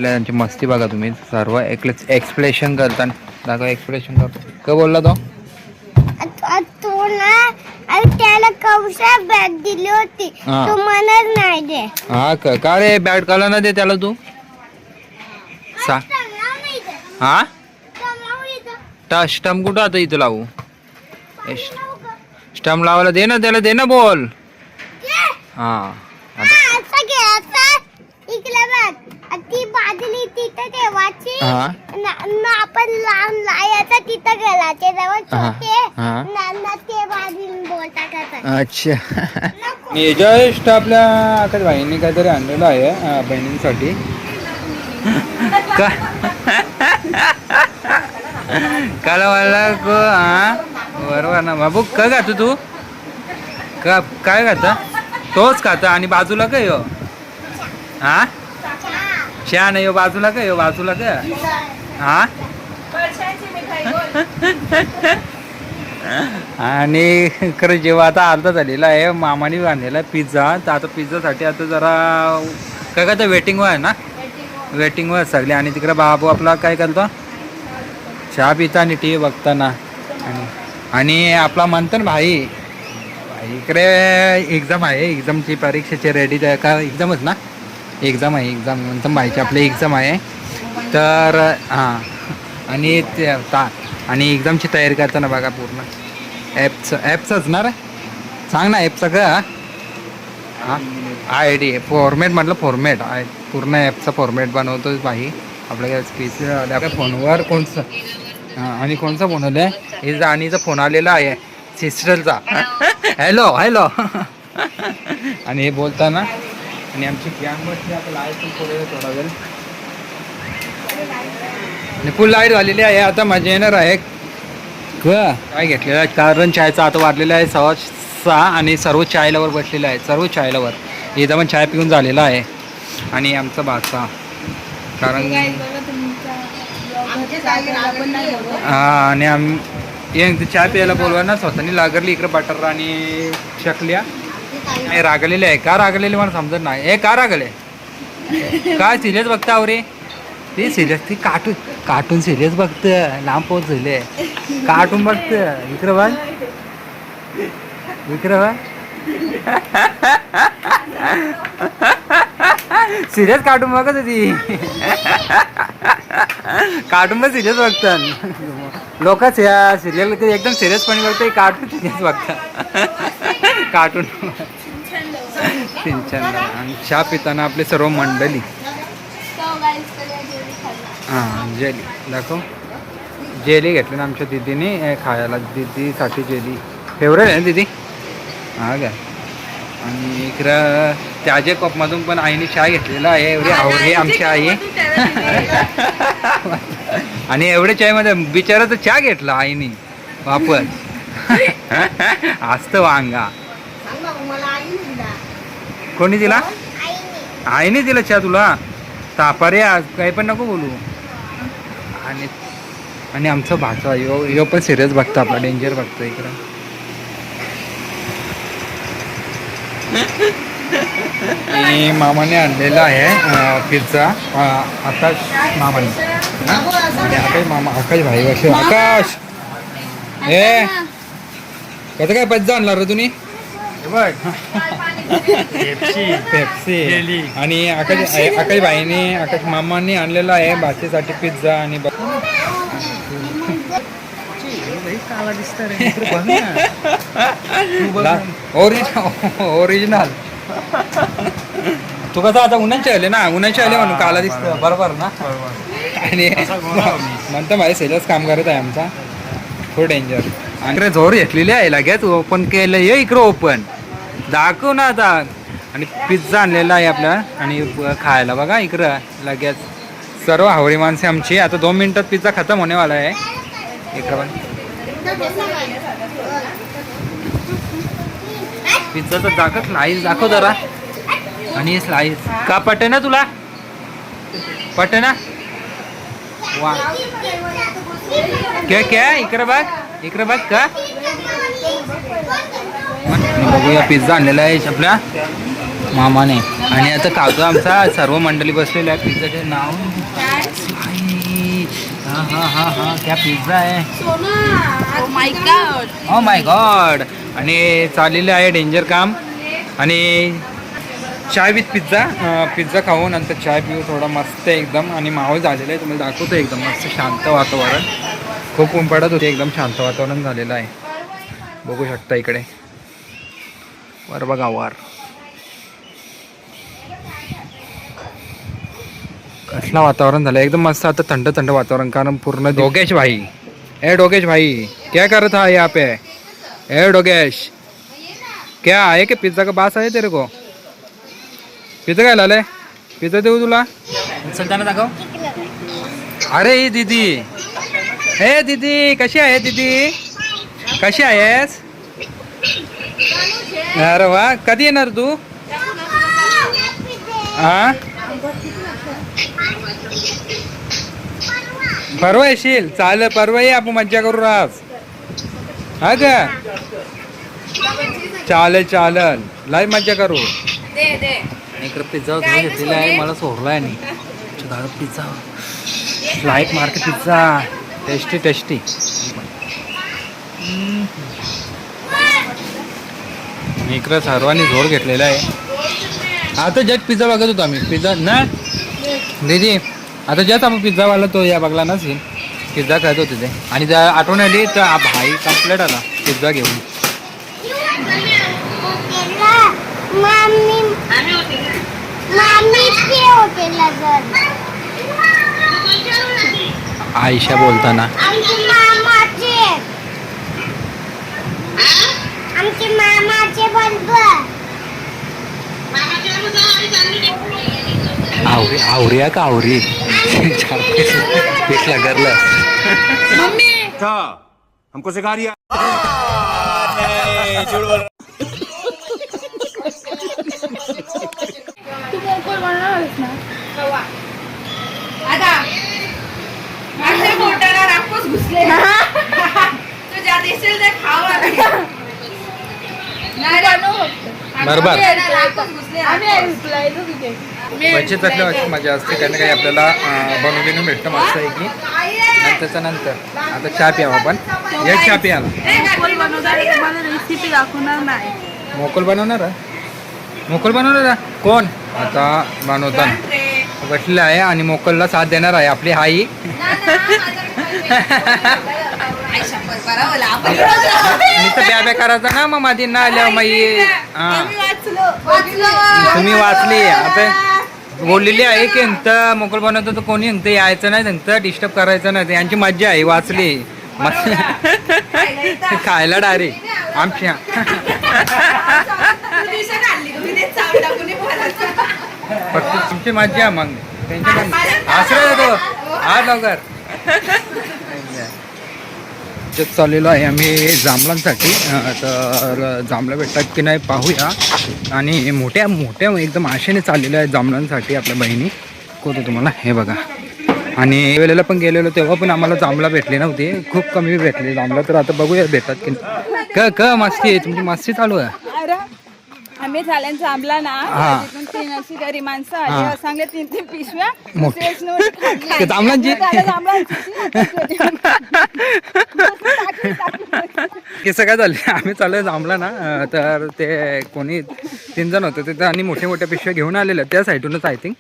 आणलेला त्यांची मस्ती बघा तुम्ही सर्व एक्सप्लेशन करतात. दाखव एक्सप्लेशन करतो काय बोलला तो. त्याला कवसा बॅग दिली होती तू म्हणत नाही दे. हा का रे बॅट काला ना दे त्याला तू हा स्टंप कुठं आता इथं लावू. स्टंप लावायला दे ना त्याला दे ना बॉल. हा ती बाजली तिथं ठेवायची आपण लावून लायाचा तिथं गेला ते बोल टाकायचा. अच्छा जस्ट आपल्या आकाश भाईंनी काहीतरी आणलेलं आहे बहिणींसाठी. काला वाला हा बरोबर ना बाबू काय खातो तू काय खाता तोच खाता आणि बाजूला काय हो हा चहा नाही हो बाजूला काय हो बाजूला काय हा. आणि खरं जेव्हा आता अर्धा झालेला आहे मामाने आणलेला पिझ्झा तर आता पिझ्झासाठी आता जरा काय करतं वेटिंगवर आहे ना वेटिंगवर सगळे. आणि तिकडे बाबू आपला काय करतो चहा पिता आणि टी व्ही बघताना. आणि आपला म्हणतो ना भाई इकडे एक्झाम आहे एक्झामची परीक्षेची रेडी का एक्झामच ना एक्झाम आहे एक्झाम म्हणतो भाईची आपली एक्झाम आहे तर हां. आणि ते आणि एक्झामची तयारी करताना बघा पूर्ण ॲपचंच ना रे सांग ना ॲपचं का हां ID फॉर्मॅट म्हटलं फॉर्मॅट आहे पूर्ण ॲपचा फॉर्मॅट बनवतो भाई आपल्या स्पेस आपल्या फोनवर कोणचं हां. आणि कोणचा फोन आला आहे हे आणीचा फोन आलेला आहे सिस्टरचा. हॅलो हॅलो आणि हे बोलताना आणि आमची कॅम्पवरती आता लाईट पण थोडा वेळ आणि फुल लाईट झालेली आहे. आता मजा येणार आहे काय घेतलेलं आहे कारण चायचा आता वाढलेला आहे 6:15 आणि सर्व चायलावर बसलेला आहे सर्व चायलावर इथं पण चाय पिऊन झालेला आहे. आणि आमचा बादशाह कारण हां. आणि चहा प्यायला बोलवा ना स्वतःनी लागरली इकडे बटर आणि चकल्या नाही रागलेले आहे का रागलेले मला समजत नाही. हे का रागले काय सिरियस बघता रे ते सिरियस ती कार्टून सिरियस बघतं लांब पोच झाले कार्टून बघतं इकडं बघ इकडं बघ सिरियस कार्टून बघत होती कार्टून पण सिरियस बघतात लोकच या सिरियल एकदम सिरियसपणे बघतं कार्टून सिरियस बघतात कार्टून आणि चहा पिताना आपले सर्व मंडळी हां जेली दाखव जेली घेतली ना आमच्या दीदीने खायला दीदीसाठी जेली फेवरेट आहे ना दीदी हां काय. आणि इकडं त्याच्या कपमधून पण आईने चहा घेतलेला आहे एवढी आवडे आमची आई आणि एवढ्या चायमध्ये बिचाराचं चहा घेतला आईने वापस असतं वांगा कोणी दिला आईने दिला चहा तुला तापा रे आज काही पण नको बोलू. आणि आमचा भाचा यो पण सिरियस बघतो आपला डेंजर बघतो इकडं. आणि मामाने आणलेला आहे पिझ्झा आकाश मामाने आणि आकाश मामा आकाश भाई वर्ष आकाश हे कसं काय पिझ्झा आणला रे तुम्ही पेप्सी आणि आकाश भाईने आकाश मामाने आणलेला आहे भाचीसाठी पिझ्झा आणि ओरिजिनल तू कसं आता उन्हाचे आले ना उन्हाचे आले म्हणून काला दिसतं बरोबर ना. आणि म्हणतो माझे सेलच काम करत आहे आमचा खूप डेंजर आणि जोर घेतलेली आहे लगेच ओपन केलं ये इकडं ओपन दाखव ना आता. आणि पिझ्झा आणलेला आहे आपल्या आणि खायला बघा इकडं लगेच सर्व हावरी माणसे आमची. आता 2 मिनिटात पिझ्झा खतम होणेवाला आहे इकडं पण पिझ्झाचं दाखव स्लाईस दाखव जरा. आणि स्लाईस का पटे ना तुला पटे ना वा क्या इकडे बघ का बघूया पिझ्झा आणलेला आहे आपल्या मामाने. आणि आता खातो आमचा सर्व मंडळी बसलेली आहे. पिझ्झाचे नाव हा हा हा हा क्या पिझ्झा आहे. Oh my God. आणि चाललेलं आहे डेंजर काम. आणि चाय विथ पिझ्झा खाऊ नंतर चाय पिऊ थोडा मस्त एकदम. आणि माहोल झालेला आहे तुम्हाला दाखवतो एकदम मस्त शांत वातावरण. खूप ऊन पडत होते एकदम शांत वातावरण झालेलं आहे. बघू शकता इकडे वर बघा वर कसला वातावरण झालं एकदम मस्त. आता थंड थंड वातावरण कारण पूर्ण डोगेश भाई डोगेश भाई क्या करत हा यहाँ पे डोगेश क्या आहे की पिझ्झा का बास आहे तेरे को. पिझ्झा काय लाले पिझ्झा देऊ तुला सध्याना दाखव. अरे दीदी हे दीदी कशी आहे दीदी कशी आहेस. अरे वा कधी येणार तू. हा परवा येशील चालेल परवा ये आपण मज्जा करू आज हा का. चालेल चालेल लय मज्जा करू. इकडे पिझ्झा घेतलेला आहे मला सोडला आहे नाही. Pizza light market pizza tasty tasty. इकडं सर्वांनी जोर घेतलेला आहे. आता जस्ट पिझ्झा बघत होतो आम्ही पिझ्झा ना दीदी. आता जस्ट आपण पिझ्झावाला तो या बघला ना सीन पिझ्झा खात होते ते. आणि त्या आठवण आली तर भाई कम्प्लेट आला पिझ्झा घेऊन. आयशा बोलताना आवरी आवरी का आवरी पिठला गरला हमको सिखा रिया. तू मोकळ बनवणारच ना आता माझ्या पोटाला राखूच घुसले. तू ज्या दिसेल ते खावा नाही बनव बरोबर. आम्ही वंचित चकल्या मजा असते काही ना काही आपल्याला बनवून भेटतं मस्त आहे की. आणि त्याच्यानंतर आता चहा प्यावा आपण एक चहा प्याला रेसिपी दाखवणार नाही. मोकल बनवणार कोण आता बनवताना बसलेला आहे. आणि मोकलला साथ देणार आहे आपली आई. ब्या ब्या करायचा ना मग मादी ना आल्या मग तुम्ही वाचली आता बोललेली आहे की इंत मोकल बनवतो तर कोणी इंत यायचं नाही त्यांचं डिस्टर्ब करायचं नाही. यांची मज्जा आहे वाचली खायला डायरेक्ट आमच्या. फक्त तुमची मज्जा मग टेन्शन आश्रय देतो आज लवकर. चाललेलो आहे आम्ही जांभळांसाठी. तर जांभळं भेटतात की नाही पाहूया. आणि मोठ्या मोठ्या एकदम आशेने चाललेल्या आहेत जांभळांसाठी आपल्या बहिणी होतो तुम्हाला हे बघा. आणि वेळेला पण गेलेलो तेव्हा पण आम्हाला जांभळा भेटली नव्हती खूप कमी भेटली जांभळा. तर आता बघूया भेटतात की नाही. क मस्ती आहे तुमची मस्ती चालू आहे. आम्ही झाल्यानं थांबला ना तीन अशी गरी माणसं आली सांगले 3-3 पिशव्या जांभळांची कसं काय झालं. आम्ही चालू जांभळा ना तर ते कोणी 3 जण होते तिथे आणि मोठ्या मोठ्या पिशव्या घेऊन आलेल्या त्या साईडूनच आय थिंक.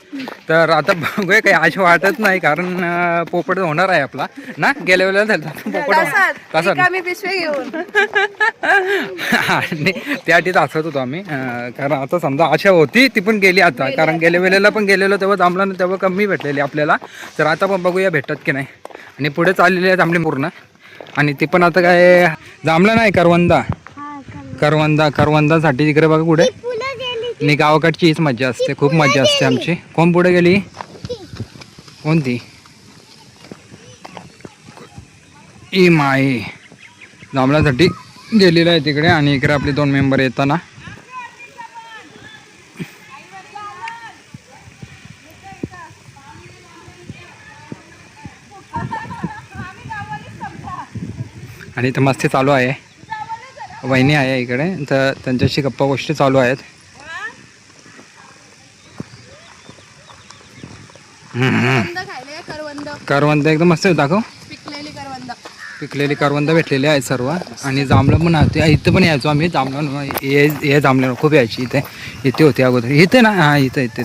तर आता बघूया काही अशी वाटत नाही कारण पोपट होणार आहे आपला ना. गेल्या वेळेला झालं पोपट तसं आम्ही पिशव्या घेऊन आणि त्याआधीच असत होतो आम्ही. कारण आता समजा आशा होती ती पण गेली आता कारण गेल्या वेळेला पण गेलेलो तेव्हा जांभळा ना तेव्हा कमी भेटलेली आपल्याला. तर आता पण बघूया भेटतात की नाही. आणि पुढे चाललेली आहे जांभळी पूर्ण. आणि ते पण आता काय जांभळा नाही करवंदासाठी तिकडे बघा पुढे. आणि गावाकडची हीच मज्जा असते खूप मज्जा असते आमची. कोण पुढे गेली कोणती ई माई जांभळासाठी गेलेलं आहे तिकडे. आणि इकडे आपले 2 मेंबर येताना आणि इथं मस्ती चालू आहे. वहिनी आहे इकडे तर त्यांच्याशी गप्पा गोष्टी चालू आहेत. राहिले करवंद, करवंद एकदम मस्त दाखव. पिकलेली करवंद. पिकलेली करवंद भेटलेली आहेत सर्व. आणि जांभळं पण होते इथं पण यायचो आम्ही. जांभळं हे जांभळं खूप यायची इथे होते अगोदर. इथे ना हां इथेच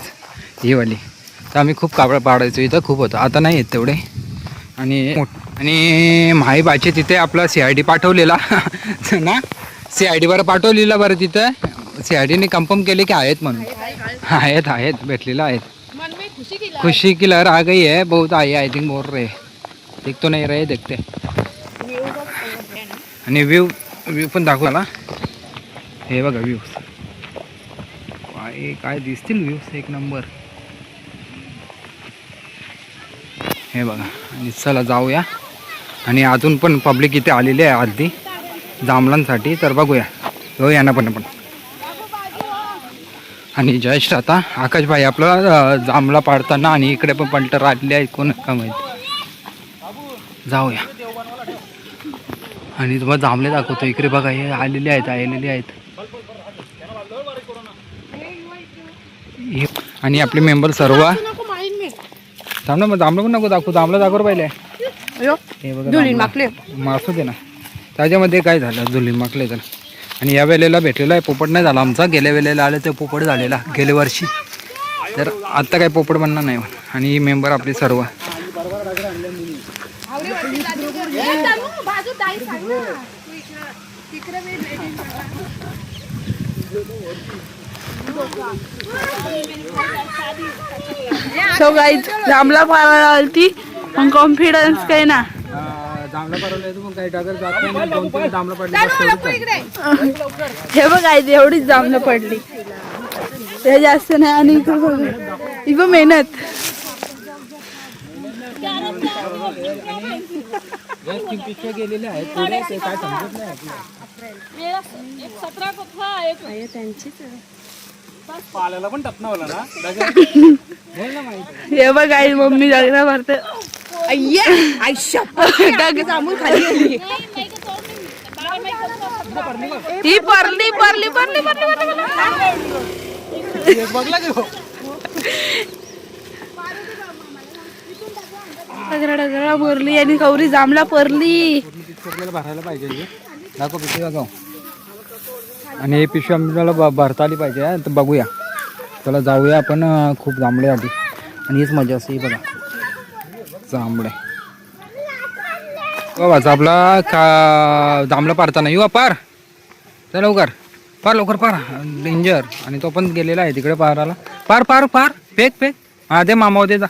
ही वाली. तर आम्ही खूप कापड पाडायचो इथं खूप होतं. आता नाही येत तेवढे. आणि माहीबाचे तिथे आपला CID पाठवलेला ना. CID बरं पाठवलेला बरं तिथं. CIDने कन्फर्म केले की आहेत म्हणून. आहेत भेटलेलं आहेत. मन में खुशी की खुशी की लहर आ गई है. बहुत आई थिंक बोल रहे. देख तो नाही रहे देखते. आणि व्ह्यू पण दाखव मला. हे बघा व्ह्यू काय दिसतील व्ह्यूज एक नंबर. हे बघा. आणि चला जाऊया. आणि अजून पण पब्लिक इथे आलेली आहे आधी जांभळांसाठी. तर बघूया यांना पण. आणि जस्ट आता आकाशभाई आपलं जांभळा पाडताना आणि इकडे पण पलटर आलेले आहे. कोण का माहिती. जाऊया. आणि तुम्हाला जांभळे दाखवतो. इकडे बघा हे आलेले आहेत. आणि आपले मेंबर सर्व थांब ना. मग जांभळं पण नको दाखवू. जांभळं दाखव पाहिले. हे बघा मासू दे ना. त्याच्यामध्ये काय झालं धुलीन माकले तर. आणि या वेळेला भेटलेला आहे पोपट नाही झाला आमचा. गेल्या वेळेला आलं ते पोपट झालेला गेल्या वर्षी. तर आत्ता काय पोपट बनणार नाही. आणि मेंबर आपले सर्व. सो गाईज जांभळा पाहायला आलती पण कॉन्फिडन्स काही ना. जांभळा पडवलं तर काही टाकर जात नाही. 2-3 जांभळं पडले. हे बघ गाईज एवढीच जांभळं पडली. ते जास्त नाही. आणि इथं मेहनत. पिशव्या गेलेले आहेत पुढे. ते काय समजत नाही आपल्याला. पाल्याला पण टपनावला ना. हे बघ गाईज मम्मी जागरा भरते. ही परली डगरा भरली आणि कवरी जांभळा परली. भरायला पाहिजे. दाखव पिशवी दाखव. आणि हे पिशवी आम्हाला भरता आली पाहिजे. तर बघूया. चला जाऊया आपण. खूप जांभळे आधी. आणि हीच मजा असते. बघा जांभळे बाबाचा आपला जांभळं पारताना येऊ पार. चल लवकर पार डेंजर. आणि तो पण गेलेला आहे तिकडे पाराला. पार फेक हा दे मामा दे जा.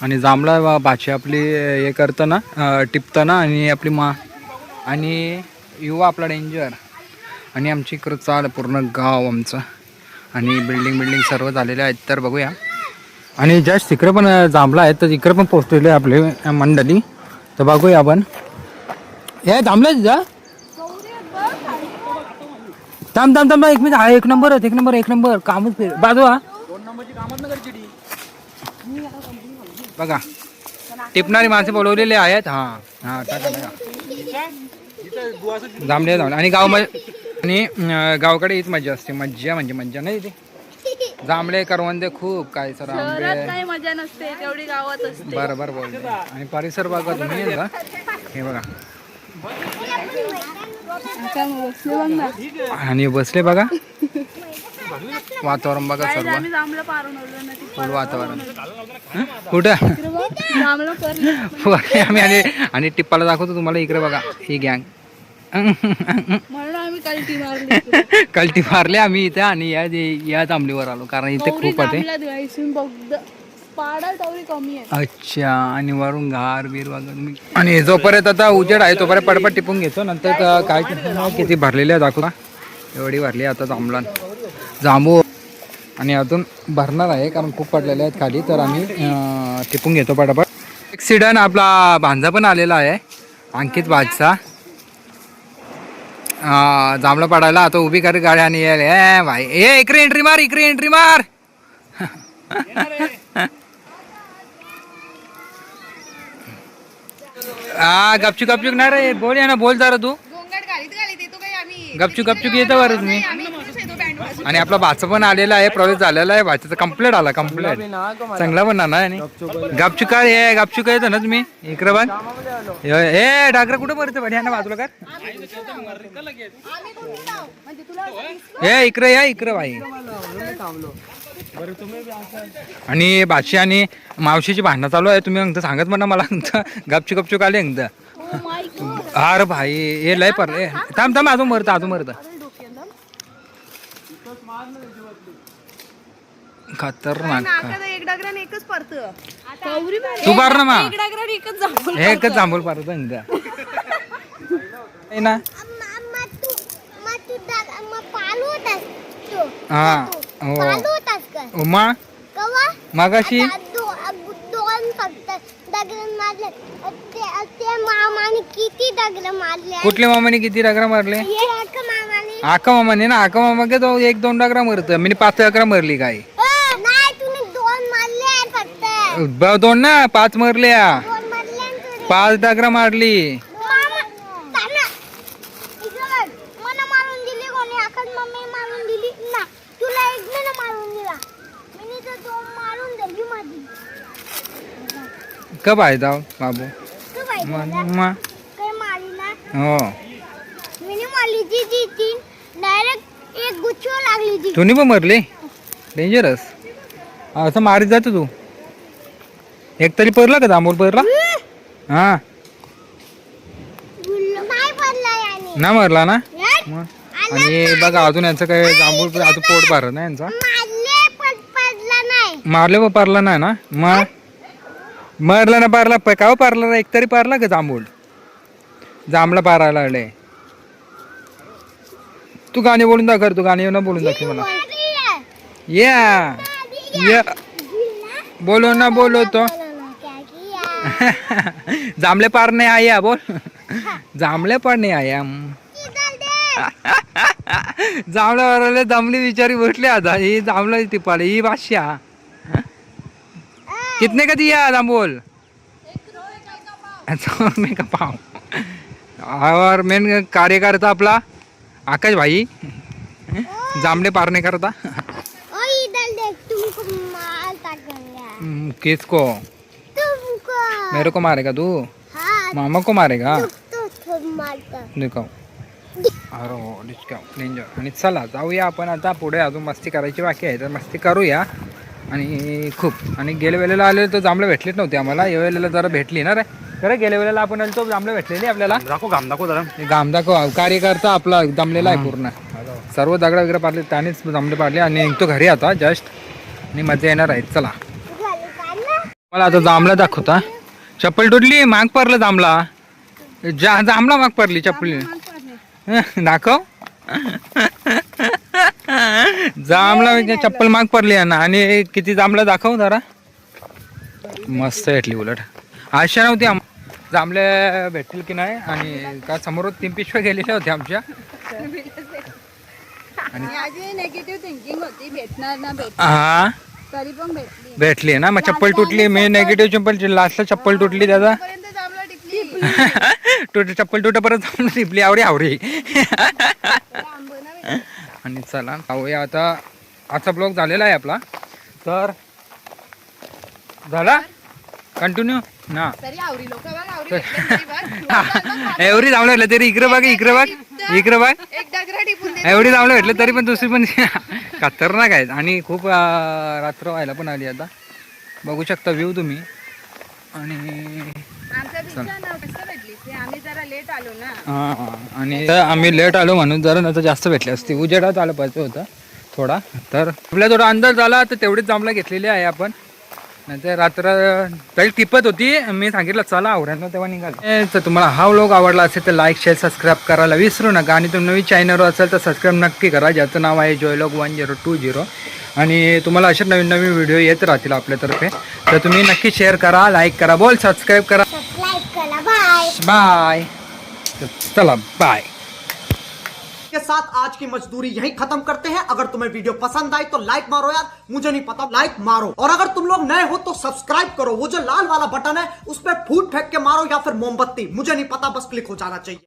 आणि जांभळा भाची आपली हे करताना टिपताना. आणि आपली आणि युवा आपला डेंजर. आणि आमची इकडं चाल पूर्ण गाव आमचं. आणि बिल्डिंग सर्व झालेले आहेत. तर बघूया. आणि जस्ट तिकडे पण जांभळा आहेत. तर इकडे पण पोहोचलेले आपले मंडळी. तर बघूया आपण. हे थांबलं जा. थांब 1 मिनिट. हा एक नंबर कामच फिर बाजू. हा 2 नंबरची कामच न करची. बघा टिपणारी माणसे बोलवलेले आहेत. हा टाका जांभळे. आणि आणि गावाकडे हीच मजा असते. मज्जा म्हणजे मज्जा नाही ते. जांभळे करवंदे खूप काय सर आंबे. मजा नसते तेवढी गावात असते. बरोबर बोलते. आणि परिसर बघा तुम्ही. हे बघा. आणि बसले बघा. वातावरण बघा सर्व. फुल वातावरण. कुठं आम्ही आणि टिप्पाला दाखवतो तुम्हाला. इकडे बघा ही गँग. कल्टी मारले आम्ही इथे. आणि या जांभळीवर आलो कारण इथे खूप आहे. अच्छा. आणि वरून घार बीर वगैरे. आणि जोपर्यंत आता उजेड आहे तोपर्यंत पटपट टिपून घेतो. नंतर काय किती भरलेले आहे दाखवा. एवढी भरली आता जांभू. आणि अजून भरणार आहे कारण खूप पडलेले आहेत खाली. तर आम्ही टिपून घेतो पटापट. ॲक्सिडंट आपला भांजा पण आलेला आहे. अंकित भाजचा जांभळं पडायला. आता उभी कर गाडी. आणि भाई इकडे एंट्री मार. गपचूक नाही रे. बोल ना बोल जरा तू. गपचूक येतं बरं तुम्ही. आणि आपला भाचा पण आलेला आहे, प्रवेश झालेला आहे भाच्याचा, कम्प्लीट आला कम्प्लीट. चांगला पण ना आणि गापचूक आहे, गापचूक येतो ना तुम्ही इकडे बघ. ए डागरा कुठे पडतं भाई ना बाजूला कर. ए इकडे या इकडे भाई. आणि बाची आणि मावशीची भांडणं चालू आहे, तुम्ही अंगत सांगत म्हणा मला गपचूक गपचूक आले अंगत. अरे भाई हे लय पडले, थांब थांब अजून मरत खतरनाक. एक डागरान एकच परत तू पार ना मा एक डागरान एकच जांभूळ. एकच जांभूळ पारत अंगत ना. हा हो उमा मागाशी दोन फक्त दगड मारले. ते मामाने किती दगड मारले? कुठल्या मामाने किती डागरा मारले? मामाने आका मामाने ना, आका मामा के तो 1-2 डागरा मरत, मी 5 डागरा मरली काय. नाही तुम्ही दोन मारले फक्त. 2 ना 5 मरल्या, दोन मारले आणि तुम्ही. 5 डागरा मारली. मामा ताना इकडे मला मारून दिली कोणी? आकाश मम्मी मारून दिली ना. तुला एक महिना मारून दिला, मी तर दोन मारून दिली माझी. कब आहे जाऊ बाबू तू काय मा काय मारली ना? हो मी मारली ती तीन डायरेक्ट एक गुच्छ लागली ती. तुम्ही पण मरले, डेंजरस. असं मारीत जातो तू. एक तरी पडला का जांभूळ पडला? हा नाही पडला याने. ना मरला ना. यार, मग. आणि बघा अजून यांचं काय जांभूळ अजून पोट भरत ना यांचा. मारले पण पडला नाही. मारले पण पारला नाही ना. मग मरला ना पारला का पारला, एक तरी पारला का जांभूळ? जांभळा पारायला लागले. तू गाणी बोलून दाखव, तू गाणी ना बोलून दाखव मला. या या बोलो ना बोलो तो. जांभळे पार नाही आया बोल. जांभळे पार नाही आया. जांभळ्यावर दमली विचारी बसली आता. ही जांभळा टिपाले ही बादशाह. कितने का दिया जांभूल? मैं का पाव. और मेन कार्यकर्ता आपला आकाश भाई जांभळे पारने करता. ओ इधर देख, तुमको मारता गया. किसको? तुमको. मेरे को मारेगा तू? हाँ, मामा को मारेगा? तो मारता. देखो अरे हो डेंजर. आणि चला जाऊया आपण आता पुढे, अजून मस्ती करायची बाकी आहे तर मस्ती करूया. आणि खूप आणि गेल्या वेळेला आले तर जांभळे भेटलेच नव्हते आम्हाला, या वेळेला जरा भेटली ना रे. खरं गेल्या वेळेला आपण आलो तो जांभळे भेटलेली आपल्याला. घाम दाखव कार्यकर्ता आपला जमलेला आहे पूर्ण. सर्व दगडा वगैरे पाडले त्यानेच जांभळे पाडले आणि निघतो घरी आता जस्ट. आणि मजा येणार आहे. चला मला आता जांभळा दाखवता. चप्पल तुटली, माग पडलं जांभळा. जांभळा माग पडली चप्पल. दाखव जांभळा चप्पल माग पडली ना. आणि किती जांभळा दाखव जरा. मस्त भेटली, उलट आशा नव्हती जांभळे भेटतील की नाही. आणि का समोर 3 पिशव्या गेलेल्या होत्या आमच्या. आणि आधी नेगेटिव्ह थिंकिंग होती, भेटणार ना हा तरी पण भेटली. भेटली ना. मग चप्पल तुटली, मी नेगेटिव्ह चप्पल लास्टला चप्पल तुटली त्याचा. जांभळा टिकली. चप्पल तुट परत जांभळं टिपली. आवडी आणि चला जाऊया आता. आजचा ब्लॉग झालेला आहे आपला, तर झाला कंटिन्यू ना. तरी आवरी लोक बघ, आवरी भेटले तरी बघ. एवढी जांभळं भेटलं तरी इकडे बघ, इकडे बघ, इकडे बघ. एक दगडा टिपून दे. एवढी जांभळं भेटलं तरी पण दुसरी पण खतरनाक आहेत. आणि खूप रात्र व्हायला पण आली आता. बघू शकता व्ह्यू तुम्ही. आणि आमच्या पिक्चर नव्हतं भेटली ते, आम्ही जरा लेट आलो ना. हां आणि आम्ही लेट आलो म्हणून जरा नंतर जास्त भेटली असती. उजेडात आलं पाहिजे होतं थोडा. तर आपला थोडा अंदाज झाला तर तेवढीच जांभळं घेतलेली आहे आपण. नंतर रात्र तरी टिपत होती, मी सांगितलं चला आवरायला तेव्हा निघाल. तर तुम्हाला हा व्लॉग आवडला असेल तर लाईक शेअर सबस्क्राईब करायला विसरू नका. आणि तुम्ही नवीन चॅनलवर असेल तर सबस्क्राईब नक्की करा, ज्याचं नाव आहे जॉयलॉग 1020. आणि तुम्हाला असे नवीन नवीन व्हिडिओ येत राहतील आपल्यातर्फे. तर तुम्ही नक्की शेअर करा, लाईक करा, बोल सबस्क्राईब करा. सबस्क्राइब करा. Bye bye. चला बाय. के साथ आज की मजदूरी यहीं खत्म करते हैं। अगर तुम्हें वीडियो पसंद आई तो लाइक मारो यार, मुझे नहीं पता, लाइक मारो। और अगर तुम लोग नए हो तो सब्सक्राइब करो, वो जो लाल वाला बटन है उस पर फूट फेंक के मारो या फिर मोमबत्ती, मुझे नहीं पता, बस क्लिक हो जाना चाहिए।